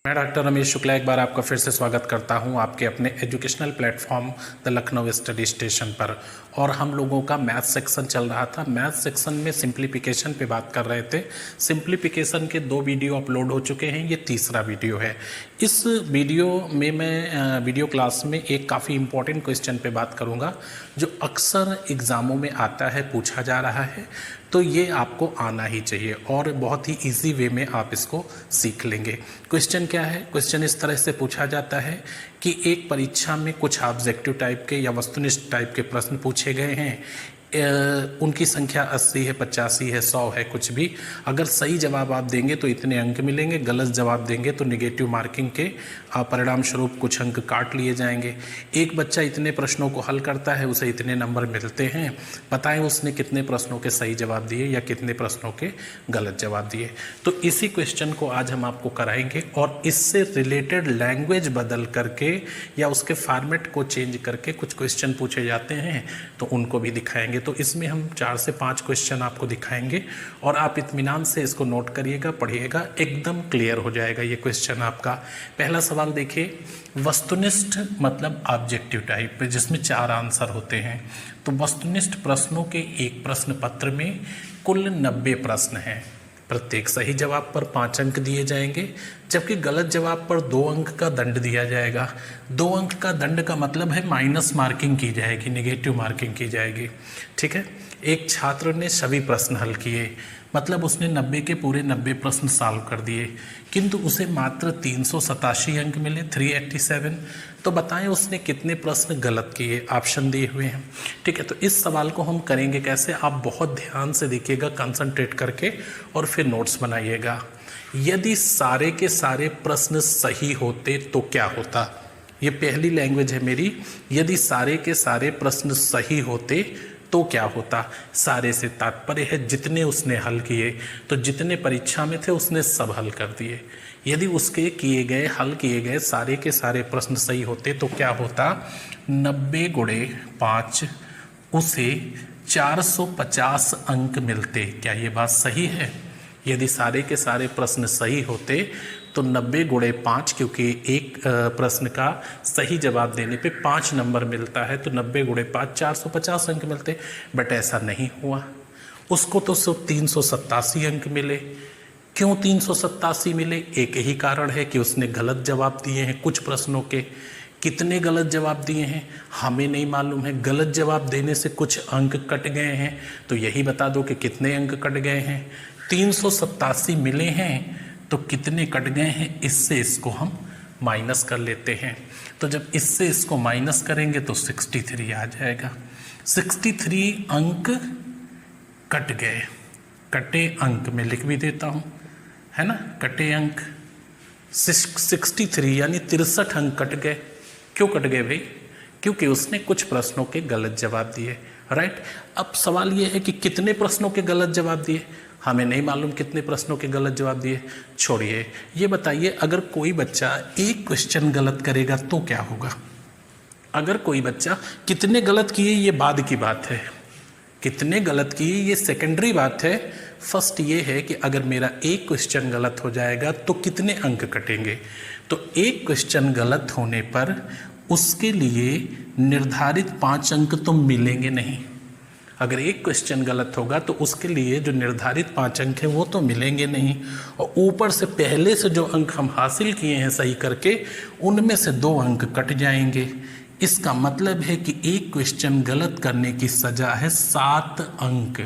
मैं डॉक्टर रमेश शुक्ला एक बार आपका फिर से स्वागत करता हूं आपके अपने educational platform the Lucknow study station पर। और हम लोगों का मैथ सेक्शन चल रहा था। मैथ सेक्शन में सिंप्लीफिकेशन पे बात कर रहे थे। सिंप्लीफिकेशन के 2 वीडियो अपलोड हो चुके हैं, ये तीसरा वीडियो है। इस वीडियो में मैं वीडियो क्लास में एक काफ़ी इंपॉर्टेंट क्वेश्चन पे बात करूँगा जो अक्सर एग्ज़ामों में आता है, पूछा जा रहा है, तो ये आपको आना ही चाहिए और बहुत ही इजी वे में आप इसको सीख लेंगे। क्वेश्चन क्या है? क्वेश्चन इस तरह से पूछा जाता है कि एक परीक्षा में कुछ ऑब्जेक्टिव टाइप के या वस्तुनिष्ठ टाइप के प्रश्न पूछे गए हैं। उनकी संख्या 80 है, 85 है, 100 है, कुछ भी। अगर सही जवाब आप देंगे तो इतने अंक मिलेंगे, गलत जवाब देंगे तो नेगेटिव मार्किंग के परिणाम स्वरूप कुछ अंक काट लिए जाएंगे। एक बच्चा इतने प्रश्नों को हल करता है, उसे इतने नंबर मिलते हैं। बताएं उसने कितने प्रश्नों के सही जवाब दिए या कितने प्रश्नों के गलत जवाब दिए। तो इसी क्वेश्चन को आज हम आपको कराएंगे और इससे रिलेटेड लैंग्वेज बदल करके या उसके फॉर्मेट को चेंज करके कुछ क्वेश्चन पूछे जाते हैं, तो उनको भी दिखाएंगे। तो इसमें हम 4 से 5 क्वेश्चन आपको दिखाएंगे और आप इत्मीनान से इसको नोट करिएगा, पढ़िएगा, एकदम क्लियर हो जाएगा ये क्वेश्चन आपका। पहला सवाल देखिए, वस्तुनिष्ठ मतलब ऑब्जेक्टिव टाइप पे जिसमें 4 आंसर होते हैं। तो वस्तुनिष्ठ प्रश्नों के एक प्रश्न पत्र में कुल 90 प्रश्न हैं। प्रत्येक सही जवाब पर 5 अंक दिए जाएंगे, जबकि गलत जवाब पर 2 अंक का दंड दिया जाएगा। 2 अंक का दंड का मतलब है माइनस मार्किंग की जाएगी, नेगेटिव मार्किंग की जाएगी। ठीक है। एक छात्र ने सभी प्रश्न हल किए, मतलब उसने 90 के पूरे 90 प्रश्न सॉल्व कर दिए, किंतु उसे मात्र 387 अंक मिले, 387। तो बताएं उसने कितने प्रश्न गलत किए? ऑप्शन दिए हुए हैं। ठीक है। तो इस सवाल को हम करेंगे कैसे, आप बहुत ध्यान से देखिएगा, कंसंट्रेट करके, और फिर नोट्स बनाइएगा। यदि सारे के सारे प्रश्न सही होते तो क्या होता? ये पहली लैंग्वेज है मेरी। यदि सारे के सारे प्रश्न सही होते तो क्या होता? सारे से तात्पर्य है जितने उसने हल किए, तो जितने परीक्षा में थे उसने सब हल कर दिए। यदि उसके किए गए, हल किए गए सारे के सारे प्रश्न सही होते तो क्या होता? 90 गुणे 5 उसे 450 अंक मिलते। क्या ये बात सही है? यदि सारे के सारे प्रश्न सही होते तो 90 गुणे 5, क्योंकि एक प्रश्न का सही जवाब देने पे 5 नंबर मिलता है, तो 90 गुणे 5 450 अंक मिलते। बट ऐसा नहीं हुआ, उसको तो सिर्फ 387 अंक मिले। क्यों 387 मिले? एक ही कारण है कि उसने गलत जवाब दिए हैं कुछ प्रश्नों के। कितने गलत जवाब दिए हैं हमें नहीं मालूम है। गलत जवाब देने से कुछ अंक कट गए हैं, तो यही बता दो कि कितने अंक कट गए हैं। 387 मिले हैं तो कितने कट गए हैं, इससे इसको हम माइनस कर लेते हैं। तो जब इससे इसको माइनस करेंगे तो 63 आ जाएगा। 63 अंक कट गए। कटे अंक में लिख भी देता हूँ, है ना, कटे अंक 63 यानी 63 अंक कट गए। क्यों कट गए भाई? क्योंकि उसने कुछ प्रश्नों के गलत जवाब दिए। राइट। अब सवाल ये है कि कितने प्रश्नों के गलत जवाब दिए, हमें नहीं मालूम कितने प्रश्नों के गलत जवाब दिए। छोड़िए, ये बताइए अगर कोई बच्चा एक क्वेश्चन गलत करेगा तो क्या होगा? अगर कोई बच्चा कितने गलत किए ये बाद की बात है, कितने गलत किए ये सेकेंडरी बात है। फर्स्ट ये है कि अगर मेरा एक क्वेश्चन गलत हो जाएगा तो कितने अंक कटेंगे। तो एक क्वेश्चन गलत होने पर उसके लिए निर्धारित 5 अंक तो मिलेंगे नहीं। अगर एक क्वेश्चन गलत होगा तो उसके लिए जो निर्धारित 5 अंक हैं वो तो मिलेंगे नहीं, और ऊपर से पहले से जो अंक हम हासिल किए हैं सही करके, उनमें से 2 अंक कट जाएंगे। इसका मतलब है कि एक क्वेश्चन गलत करने की सजा है 7 अंक।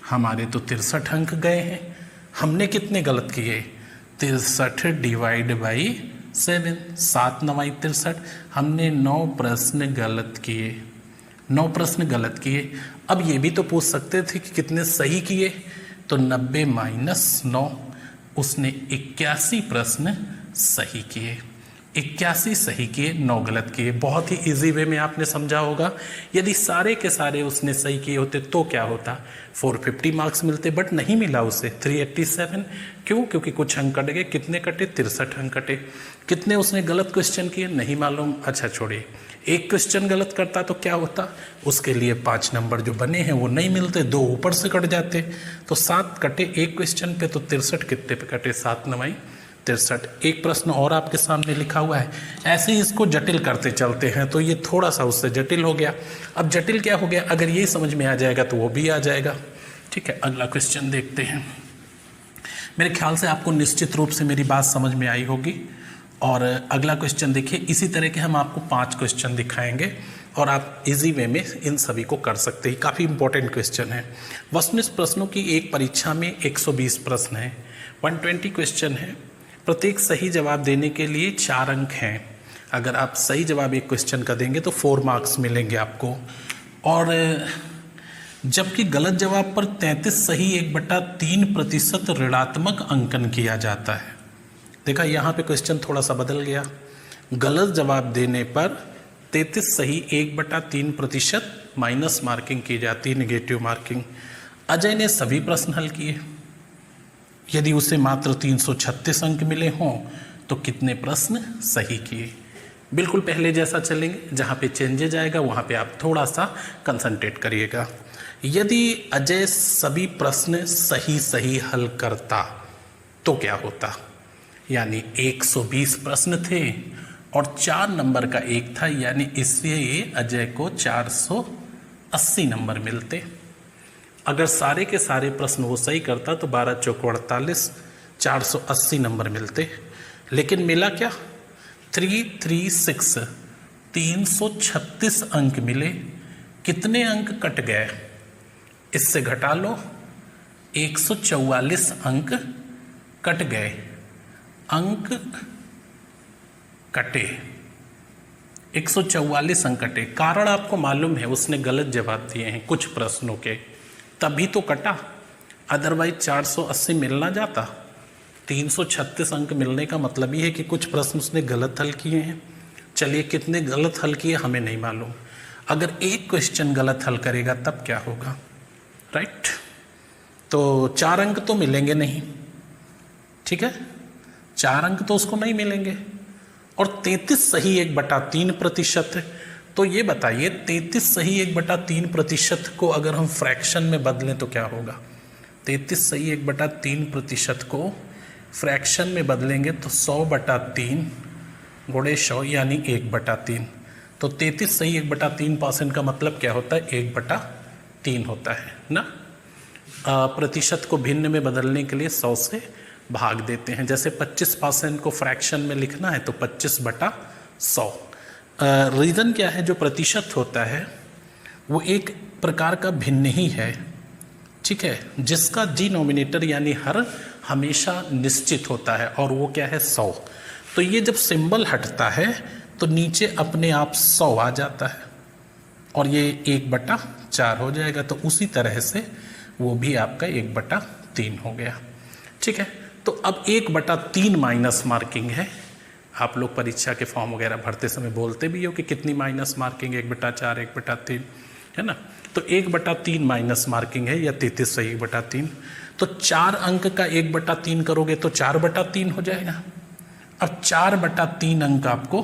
हमारे तो 63 अंक गए हैं। हमने कितने गलत किए? 63 डिवाइड बाई 7, 7 9 63। हमने 9 प्रश्न गलत किए, 9 प्रश्न गलत किए। अब ये भी तो पूछ सकते थे कि कितने सही किए, तो 90 माइनस 9, उसने 81 प्रश्न सही किए। 81 सही किए, 9 गलत किए। बहुत ही इजी वे में आपने समझा होगा। यदि सारे के सारे उसने सही किए होते तो क्या होता? 450 मार्क्स मिलते, बट नहीं मिला उसे, 387। क्यों? क्योंकि कुछ अंक कट गए। कितने कटे? 63 अंक कटे। कितने उसने गलत क्वेश्चन किए नहीं मालूम। अच्छा छोड़िए, एक क्वेश्चन गलत करता तो क्या होता? उसके लिए 5 नंबर जो बने हैं वो नहीं मिलते, 2 ऊपर से कट जाते। तो 7 कटे एक क्वेश्चन पे, तो 63 कितने पे कटे? 7 9 63। एक प्रश्न और आपके सामने लिखा हुआ है, ऐसे ही इसको जटिल करते चलते हैं तो ये थोड़ा सा उससे जटिल हो गया। अब जटिल क्या हो गया, अगर ये समझ में आ जाएगा तो वो भी आ जाएगा। ठीक है, अगला क्वेश्चन देखते हैं। मेरे ख्याल से आपको निश्चित रूप से मेरी बात समझ में आई होगी। और अगला क्वेश्चन देखिए, इसी तरह के हम आपको 5 क्वेश्चन दिखाएंगे और आप इजी वे में इन सभी को कर सकते हैं। काफ़ी इंपॉर्टेंट क्वेश्चन है। वस्तुनिष्ठ प्रश्नों की एक परीक्षा में 120 प्रश्न हैं, 120 क्वेश्चन है। प्रत्येक सही जवाब देने के लिए 4 अंक हैं। अगर आप सही जवाब एक क्वेश्चन का देंगे तो 4 मार्क्स मिलेंगे आपको। और जबकि गलत जवाब पर 33 सही 1/3% ऋणात्मक अंकन किया जाता है। देखा, यहाँ पे क्वेश्चन थोड़ा सा बदल गया। गलत जवाब देने पर 33 सही 1/3% माइनस मार्किंग की जाती है, निगेटिव मार्किंग। अजय ने सभी प्रश्न हल किए। यदि उसे मात्र 336 अंक मिले हों तो कितने प्रश्न सही किए। बिल्कुल पहले जैसा चलेंगे, जहाँ पे चेंजेज आएगा वहाँ पे आप थोड़ा सा कंसंट्रेट करिएगा। यदि अजय सभी प्रश्न सही हल करता तो क्या होता। यानी 120 प्रश्न थे और 4 नंबर का एक था, यानी इसलिए अजय को 480 नंबर मिलते। अगर सारे के सारे प्रश्न वो सही करता तो 12 चौक 48, 480 नंबर मिलते। लेकिन मिला क्या, 336, 336 अंक मिले। कितने अंक कट गए, इससे घटा लो। 144 अंक कट गए। अंक कटे, 144 अंक कटे। कारण आपको मालूम है, उसने गलत जवाब दिए हैं कुछ प्रश्नों के, तभी तो कटा। अदरवाइज 480 मिलना जाता। 336 अंक मिलने का मतलब ही है कि कुछ प्रश्न उसने गलत हल किए हैं। चलिए, कितने गलत हल किए हमें नहीं मालूम। अगर एक क्वेश्चन गलत हल करेगा तब क्या होगा, राइट। तो 4 अंक तो मिलेंगे नहीं, ठीक है, 4 अंक तो उसको नहीं मिलेंगे। और 33 सही 1/3%। तो ये बताइए, 33 सही 1/3% को अगर हम फ्रैक्शन में बदलें तो क्या होगा। 33 सही 1/3% को फ्रैक्शन में बदलेंगे तो 100/3 गुणे 100 यानी 1/3। तो 33 सही 1/3% का मतलब क्या होता है, 1/3 होता है ना। प्रतिशत को भिन्न में बदलने के लिए 100 से भाग देते हैं। जैसे 25% को फ्रैक्शन में लिखना है तो 25/100। रीज़न क्या है, जो प्रतिशत होता है वो एक प्रकार का भिन्न ही है, ठीक है, जिसका डिनोमिनेटर यानी हर हमेशा निश्चित होता है, और वो क्या है, 100। तो ये जब सिंबल हटता है तो नीचे अपने आप 100 आ जाता है और ये 1/4 हो जाएगा। तो उसी तरह से वो भी आपका 1/3 हो गया, ठीक है। तो अब 1/3 माइनस मार्किंग है। आप लोग परीक्षा के फॉर्म वगैरह भरते समय बोलते भी हो कि कितनी माइनस मार्किंग, 1/4, 1/3, है ना। तो 1/3 माइनस मार्किंग है, या 33 सही 1/3। तो 4 अंक का 1/3 करोगे तो 4/3 हो जाएगा। अब 4/3 अंक आपको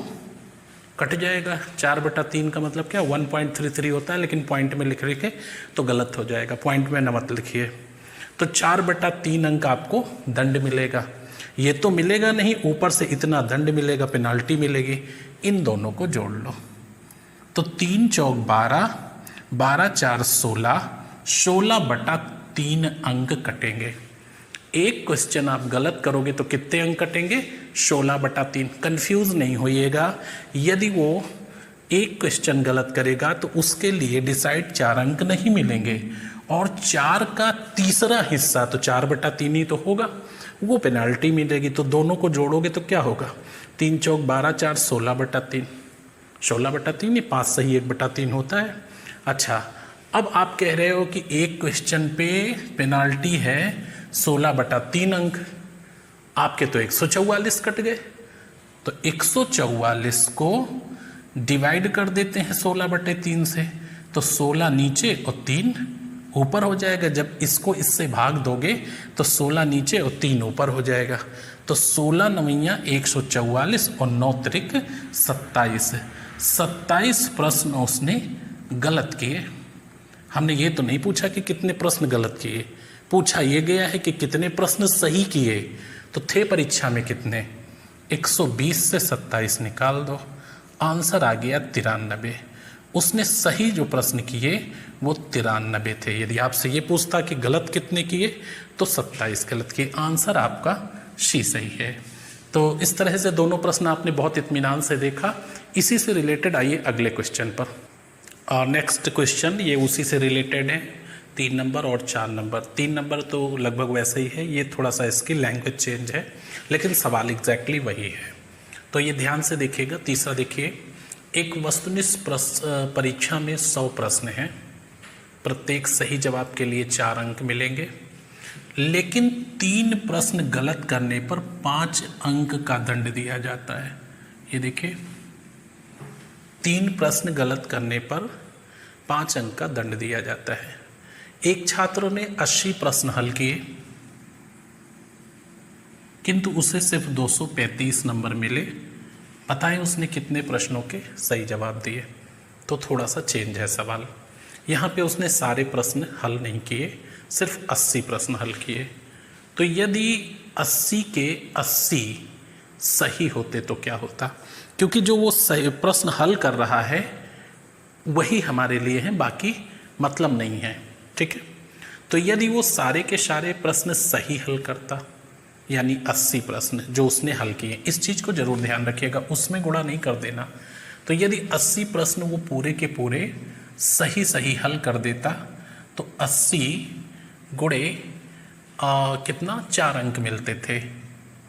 कट जाएगा। 4/3 का मतलब क्या, 1.33 होता है, लेकिन पॉइंट में लिख के तो गलत हो जाएगा, पॉइंट में न मत लिखिए। तो 4/3 अंक आपको दंड मिलेगा। ये तो मिलेगा नहीं, ऊपर से इतना दंड मिलेगा, पेनाल्टी मिलेगी। इन दोनों को जोड़ लो तो 3 चौक 12, 12 4 16, 16/3 अंक कटेंगे। एक क्वेश्चन आप गलत करोगे तो कितने अंक कटेंगे, 16/3। कंफ्यूज नहीं होइएगा, यदि वो एक क्वेश्चन गलत करेगा तो उसके लिए डिसाइड 4 अंक नहीं मिलेंगे, और 4 का तीसरा हिस्सा तो 4/3 ही तो होगा, वो पेनाल्टी मिलेगी। तो दोनों को जोड़ोगे तो क्या होगा, 3 चौक 12 4 16/3, 16/3 ये 5 सही 1/3 होता है। अच्छा, अब आप कह रहे हो कि एक क्वेश्चन पे पेनाल्टी है 16/3 अंक, आपके तो 144 कट गए। तो 144 को डिवाइड कर देते हैं 16/3 से, तो 16 नीचे और 3 ऊपर हो जाएगा। जब इसको इससे भाग दोगे तो 16 नीचे और 3 ऊपर हो जाएगा। तो 16 9 144 और 9 त्रिक 27, 27 प्रश्न उसने गलत किए। हमने ये तो नहीं पूछा कि कितने प्रश्न गलत किए, पूछा ये गया है कि कितने प्रश्न सही किए। तो थे परीक्षा में कितने, 120 से 27 निकाल दो, आंसर आ गया 93। उसने सही जो प्रश्न किए वो 93 थे। यदि आपसे ये पूछता कि गलत कितने किए तो 27 गलत किए, आंसर आपका सी सही है। तो इस तरह से दोनों प्रश्न आपने बहुत इत्मीनान से देखा। इसी से रिलेटेड आइए अगले क्वेश्चन पर। और नेक्स्ट क्वेश्चन ये उसी से रिलेटेड है, 3 नंबर और 4 नंबर। 3 नंबर तो लगभग वैसे ही है, ये थोड़ा सा इसकी लैंग्वेज चेंज है, लेकिन सवाल एग्जैक्टली वही है। तो ये ध्यान से देखिएगा। तीसरा देखिए, एक वस्तुनिष्ठ परीक्षा में 100 प्रश्न हैं, प्रत्येक सही जवाब के लिए 4 अंक मिलेंगे, लेकिन 3 प्रश्न गलत करने पर 5 अंक का दंड दिया जाता है। ये देखिए, 3 प्रश्न गलत करने पर 5 अंक का दंड दिया जाता है। एक छात्र ने 80 प्रश्न हल किए, किंतु उसे सिर्फ 235 नंबर मिले। बताएं उसने कितने प्रश्नों के सही जवाब दिए। तो थोड़ा सा चेंज है सवाल। यहाँ पे उसने सारे प्रश्न हल नहीं किए, सिर्फ 80 प्रश्न हल किए। तो यदि 80 के 80 सही होते तो क्या होता, क्योंकि जो वो सही प्रश्न हल कर रहा है वही हमारे लिए है, बाकी मतलब नहीं है, ठीक है। तो यदि वो सारे के सारे प्रश्न सही हल करता, यानी 80 प्रश्न जो उसने हल किए, इस चीज़ को जरूर ध्यान रखिएगा, उसमें गुणा नहीं कर देना। तो यदि 80 प्रश्न वो पूरे के पूरे सही हल कर देता तो 80 गुणे कितना 4 अंक मिलते थे,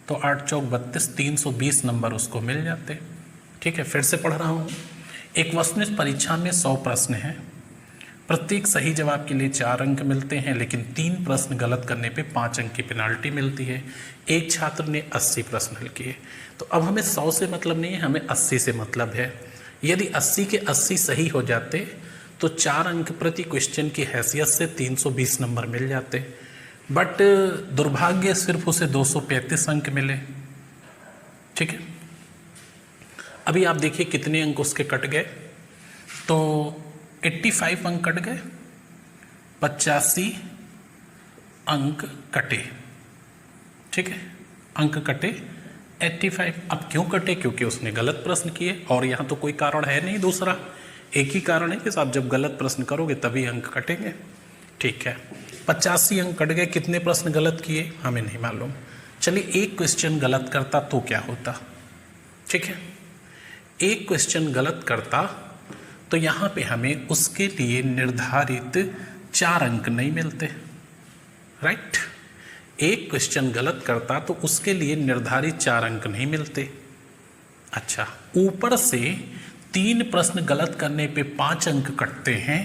तो 8 चौक 32, 320 नंबर उसको मिल जाते, ठीक है। फिर से पढ़ रहा हूँ। एक वस्तुनिष्ठ परीक्षा में 100 प्रश्न हैं, प्रत्येक सही जवाब के लिए 4 अंक मिलते हैं, लेकिन 3 प्रश्न गलत करने पे 5 अंक की पेनाल्टी मिलती है। एक छात्र ने 80 प्रश्न हल किए। तो अब हमें 100 से मतलब नहीं है, हमें 80 से मतलब है। यदि 80 के 80 सही हो जाते तो 4 अंक प्रति क्वेश्चन की हैसियत से 320 नंबर मिल जाते, बट दुर्भाग्य सिर्फ उसे 235 अंक मिले, ठीक है। अभी आप देखिए कितने अंक उसके कट गए, तो 85 अंक कट गए, 85 अंक कटे, ठीक है, अंक कटे 85। अब क्यों कटे, क्योंकि उसने गलत प्रश्न किए, और यहाँ तो कोई कारण है नहीं दूसरा, एक ही कारण है कि साहब जब गलत प्रश्न करोगे तभी अंक कटेंगे, ठीक है। 85 अंक कट गए, कितने प्रश्न गलत किए हमें नहीं मालूम। चलिए एक क्वेश्चन गलत करता तो क्या होता, ठीक है। एक क्वेश्चन गलत करता तो यहाँ पे हमें उसके लिए निर्धारित 4 अंक नहीं मिलते, राइट। एक क्वेश्चन गलत करता तो उसके लिए निर्धारित 4 अंक नहीं मिलते। अच्छा, ऊपर से 3 प्रश्न गलत करने पे 5 अंक कटते हैं,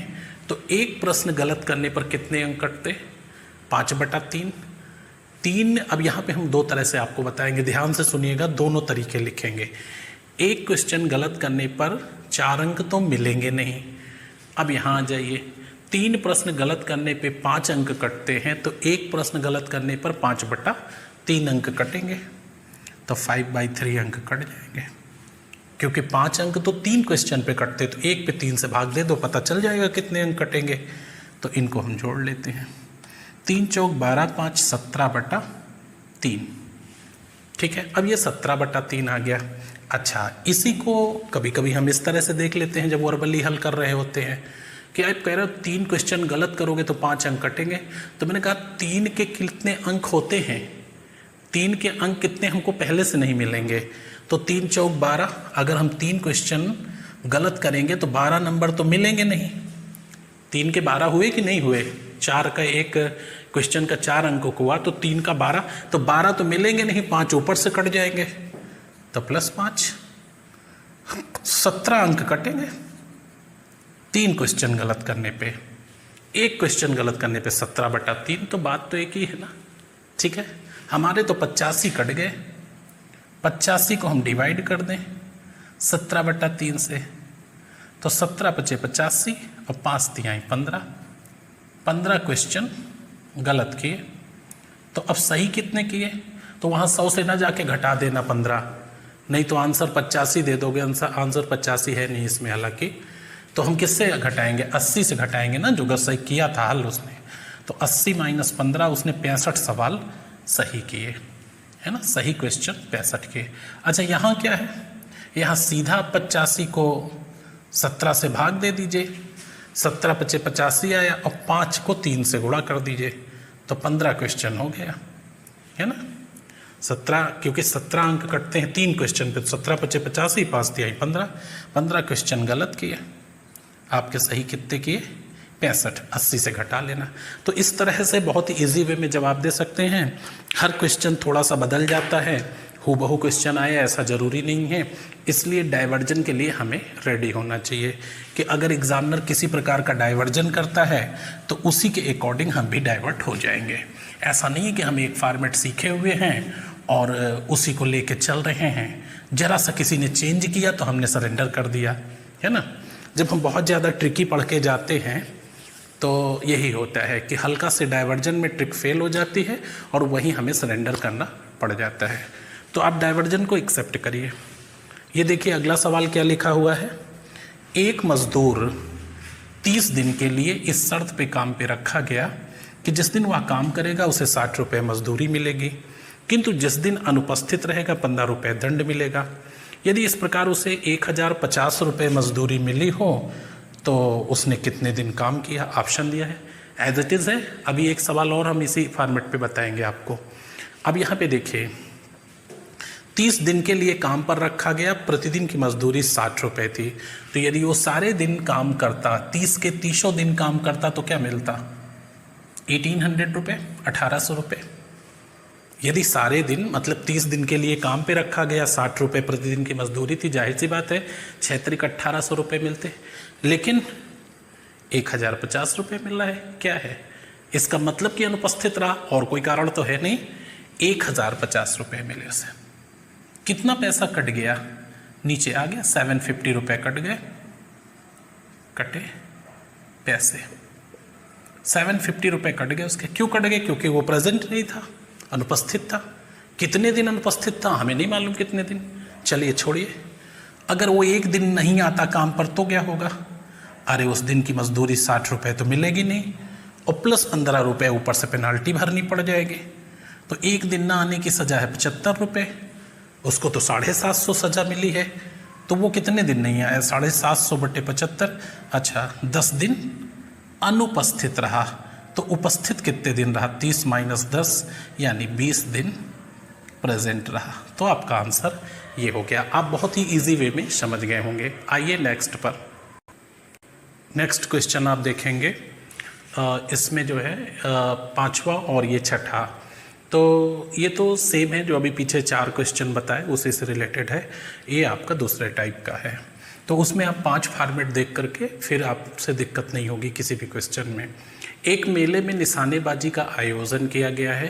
तो एक प्रश्न गलत करने पर कितने अंक कटते, 5/3। 3 अब यहाँ पे हम 2 तरह से आपको बताएंगे, ध्यान से सुनिएगा, दोनों तरीके लिखेंगे। एक क्वेश्चन गलत करने पर 4 अंक तो मिलेंगे नहीं। अब यहाँ आ जाइए, 3 प्रश्न गलत करने पे 5 अंक कटते हैं, तो एक प्रश्न गलत करने पर 5/3 अंक कटेंगे, तो 5/3 अंक कट जाएंगे, क्योंकि 5 अंक तो 3 क्वेश्चन पे कटते, तो 1 पे 3 से भाग दे दो, पता चल जाएगा कितने अंक कटेंगे। तो इनको हम जोड़ लेते हैं, 3 चौक 12, 5 17/3, ठीक है। अब ये 17/3 आ गया। अच्छा, इसी को कभी कभी हम इस तरह से देख लेते हैं जब वर्बली हल कर रहे होते हैं कि आप कह रहे हो 3 क्वेश्चन गलत करोगे तो 5 अंक कटेंगे, तो मैंने कहा 3 के कितने अंक होते हैं, 3 के अंक कितने हमको पहले से नहीं मिलेंगे, तो 3 चौक 12, अगर हम 3 क्वेश्चन गलत करेंगे तो 12 नंबर तो मिलेंगे नहीं। 3 के 12 हुए कि नहीं हुए, 4 का एक क्वेश्चन का 4 अंकों को हुआ, तो 3 का 12, तो 12 तो मिलेंगे नहीं, 5 ऊपर से कट जाएंगे, तो +5 17 अंक कटेंगे 3 क्वेश्चन गलत करने पे। एक क्वेश्चन गलत करने पे 17/3, तो बात तो एक ही है ना, ठीक है। हमारे तो 85 कट गए, 85 को हम डिवाइड कर दें 17/3 से, तो 17 × 5 = 85 और 5 × 3 = 15 क्वेश्चन गलत किए। तो अब सही कितने किए, तो वहाँ 100 से ना जाके घटा देना 15, नहीं तो आंसर 85 दे दोगे, आंसर 85 है नहीं इसमें हालांकि, तो हम किससे घटाएंगे, 80 से घटाएंगे ना, जो सही किया था हल उसने। तो 80 - 15, उसने 65 सवाल सही किए, है ना, सही क्वेश्चन 65 के। अच्छा यहाँ क्या है, यहाँ सीधा 85 को 17 से भाग दे दीजिए, 17 × 5 = 85 आया, और 5 को 3 से गुणा कर दीजिए, तो 15 क्वेश्चन हो गया, है ना। 17, क्योंकि 17 अंक कटते हैं 3 क्वेश्चन पे, तो 17 × 5 = 85, 5 × 3 = 15 क्वेश्चन गलत किए। आपके सही कितने किए, 65, 80 से घटा लेना। तो इस तरह से बहुत ही ईजी वे में जवाब दे सकते हैं। हर क्वेश्चन थोड़ा सा बदल जाता है, हूबहू क्वेश्चन आया ऐसा ज़रूरी नहीं है, इसलिए डाइवर्जन के लिए हमें रेडी होना चाहिए कि अगर एग्जामिनर किसी प्रकार का डाइवर्जन करता है तो उसी के अकॉर्डिंग हम भी डाइवर्ट हो जाएंगे। ऐसा नहीं है कि हम एक फॉर्मेट सीखे हुए हैं और उसी को लेके चल रहे हैं, जरा सा किसी ने चेंज किया तो हमने सरेंडर कर दिया, है ना। जब हम बहुत ज़्यादा ट्रिकी पढ़ के जाते हैं तो यही होता है कि हल्का से डाइवर्जन में ट्रिक फेल हो जाती है और वहीं हमें सरेंडर करना पड़ जाता है। तो आप डाइवर्जन को एक्सेप्ट करिए। ये देखिए अगला सवाल क्या लिखा हुआ है, एक मजदूर 30 दिन के लिए इस शर्त पे काम पे रखा गया कि जिस दिन वह काम करेगा उसे 60 रुपये मजदूरी मिलेगी, किंतु जिस दिन अनुपस्थित रहेगा 15 रुपये दंड मिलेगा। यदि इस प्रकार उसे 1050 रुपये मजदूरी मिली हो तो उसने कितने दिन काम किया। ऑप्शन दिया है, एज इट इज़ है। अभी एक सवाल और हम इसी फॉर्मेट पे बताएंगे आपको। अब यहाँ पे देखिए 30 दिन के लिए काम पर रखा गया, प्रतिदिन की मजदूरी 60 रुपये थी। तो यदि वो सारे दिन काम करता, 30 के 30 दिन काम करता तो क्या मिलता, 1800 रुपये, 1800 रुपये। यदि सारे दिन मतलब 30 दिन के लिए काम पे रखा गया, 60 रुपये प्रतिदिन की मजदूरी थी, जाहिर सी बात है 6 × 1800 रुपये मिलते, लेकिन 1050 रुपये मिल रहा है। क्या है इसका मतलब कि अनुपस्थित रहा, और कोई कारण तो है नहीं। 1050 रुपये मिले उसे। कितना पैसा कट गया, नीचे आ गया 750 रुपये कट गए, कटे पैसे 750 रुपये कट गए उसके। क्यों कट गए, क्योंकि वो प्रेजेंट नहीं था, अनुपस्थित था। कितने दिन अनुपस्थित था हमें नहीं मालूम कितने दिन, चलिए छोड़िए। अगर वो एक दिन नहीं आता काम पर तो क्या होगा, अरे उस दिन की मजदूरी 60 रुपये तो मिलेगी नहीं, और प्लस 15 रुपये ऊपर से पेनाल्टी भरनी पड़ जाएगी। तो एक दिन ना आने की सज़ा है 75 रुपये, उसको तो 750 सज़ा मिली है, तो वो कितने दिन नहीं आया, 750 / 75। अच्छा 10 दिन अनुपस्थित रहा, तो उपस्थित कितने दिन रहा, 30 - 10 यानी 20 दिन प्रेजेंट रहा। तो आपका आंसर ये हो गया। आप बहुत ही इजी वे में समझ गए होंगे। आइए नेक्स्ट पर। नेक्स्ट क्वेश्चन आप देखेंगे, इसमें जो है 5वां और ये 6ठा, तो ये तो सेम है जो अभी पीछे 4 क्वेश्चन बताए उसी से रिलेटेड है। ये आपका दूसरे टाइप का है, तो उसमें आप 5 फॉर्मेट देख करके फिर आपसे दिक्कत नहीं होगी किसी भी क्वेश्चन में। एक मेले में निशानेबाजी का आयोजन किया गया है,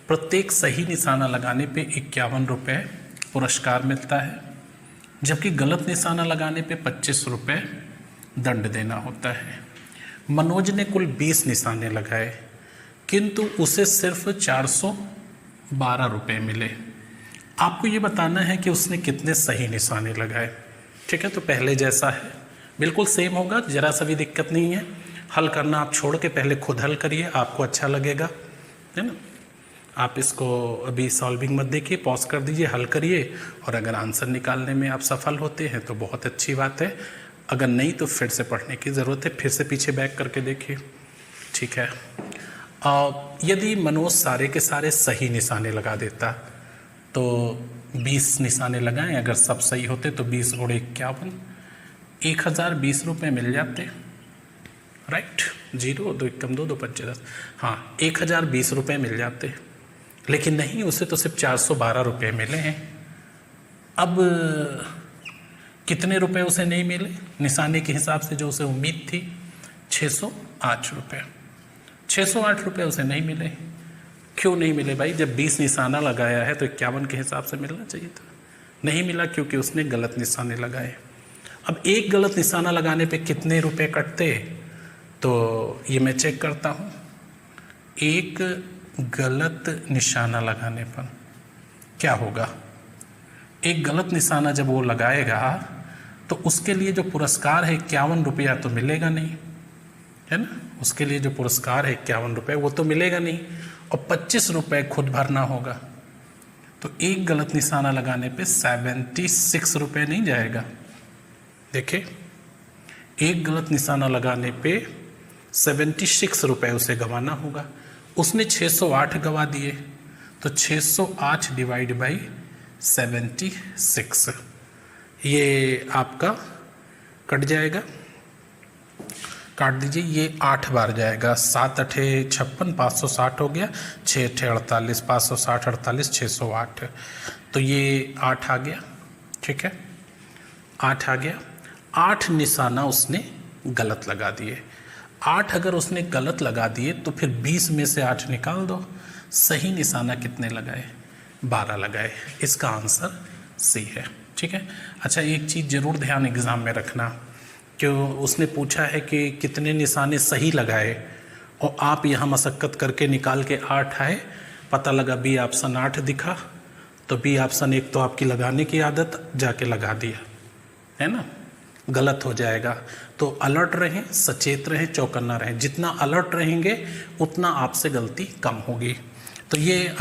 प्रत्येक सही निशाना लगाने पे 51 रुपये पुरस्कार मिलता है, जबकि गलत निशाना लगाने पे 25 रुपये दंड देना होता है। मनोज ने कुल 20 निशाने लगाए, किंतु उसे सिर्फ 412 रुपये मिले। आपको ये बताना है कि उसने कितने सही निशाने लगाए। ठीक है, तो पहले जैसा है बिल्कुल सेम होगा, जरा सा भी दिक्कत नहीं है। हल करना आप छोड़ के पहले खुद हल करिए, आपको अच्छा लगेगा, है ना। आप इसको अभी सॉल्विंग मत देखिए, पॉज कर दीजिए, हल करिए, और अगर आंसर निकालने में आप सफल होते हैं तो बहुत अच्छी बात है, अगर नहीं तो फिर से पढ़ने की ज़रूरत है, फिर से पीछे बैक करके देखिए। ठीक है, यदि मनोज सारे के सारे सही निशाने लगा देता तो 20 निशाने लगाएं, अगर सब सही होते तो 20 × 51 1020 रुपये मिल जाते, राइट। 0 2 1 2 2 5 10, हाँ 1020 रुपये मिल जाते, लेकिन नहीं, उसे तो सिर्फ 412 रुपये मिले हैं। अब कितने रुपए उसे नहीं मिले निशाने के हिसाब से जो उसे उम्मीद थी, 608 रुपये। 608 रुपये उसे नहीं मिले। क्यों नहीं मिले भाई, जब 20 निशाना लगाया है तो 51 के हिसाब से मिलना चाहिए था। नहीं मिला क्योंकि उसने गलत निशाने लगाए। अब एक गलत निशाना लगाने पे कितने रुपए कटते, तो ये मैं चेक करता हूँ। एक गलत निशाना लगाने पर क्या होगा, एक गलत निशाना जब वो लगाएगा तो उसके लिए जो पुरस्कार है 51 रुपया तो मिलेगा नहीं, है ना। उसके लिए जो पुरस्कार है 51 रुपये वो तो मिलेगा नहीं, और 25 रुपये खुद भरना होगा। तो एक गलत निशाना लगाने पे 76 रुपये नहीं जाएगा। देखिए, एक गलत निशाना लगाने पे 76 रुपये उसे गंवाना होगा। उसने 608 गंवा दिए, तो 608 डिवाइड बाई 76 ये आपका कट जाएगा। काट दीजिए, ये 8 बार जाएगा। 7 अठे 56, 560 हो गया। 6 अठे 48, 560 48 608, तो ये 8 आ गया। ठीक है, 8 आ गया। 8 निशाना उसने गलत लगा दिए। 8 अगर उसने गलत लगा दिए तो फिर 20 में से 8 निकाल दो। सही निशाना कितने लगाए? 12 लगाए। इसका आंसर सी है। ठीक है। अच्छा, एक चीज़ ज़रूर ध्यान एग्ज़ाम में रखना, क्यों उसने पूछा है कि कितने निशाने सही लगाए, और आप यहाँ मशक्क़त करके निकाल के 8 आए, पता लगा बी ऑप्शन 8 दिखा, तो बी ऑप्शन एक तो आपकी लगाने की आदत जाके लगा दिया, है ना, गलत हो जाएगा। तो अलर्ट रहें, सचेत रहें, चौकन्ना रहें। जितना अलर्ट रहेंगे उतना आपसे गलती कम होगी। तो ये